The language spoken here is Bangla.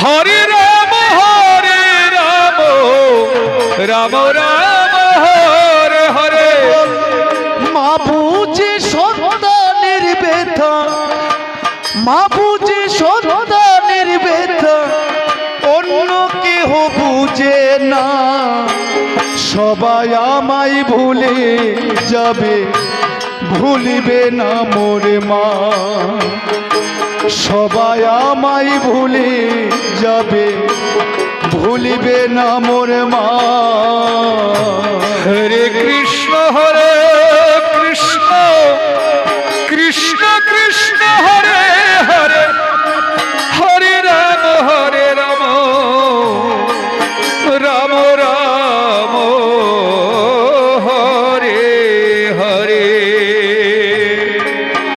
হরে রাম রাম রাম হরে হরে। মা বুঝে সন্তানের ব্যথা, মা বুঝে সন্তানের ব্যথা, অন্য কেহ বুঝে না। সবাই আমায় ভুলে যাবে, ভুলিবে না মোর মা। সবাই আমায় ভুলে যাবে, ভুলিবে না মোর মা। হরে কৃষ্ণ হরে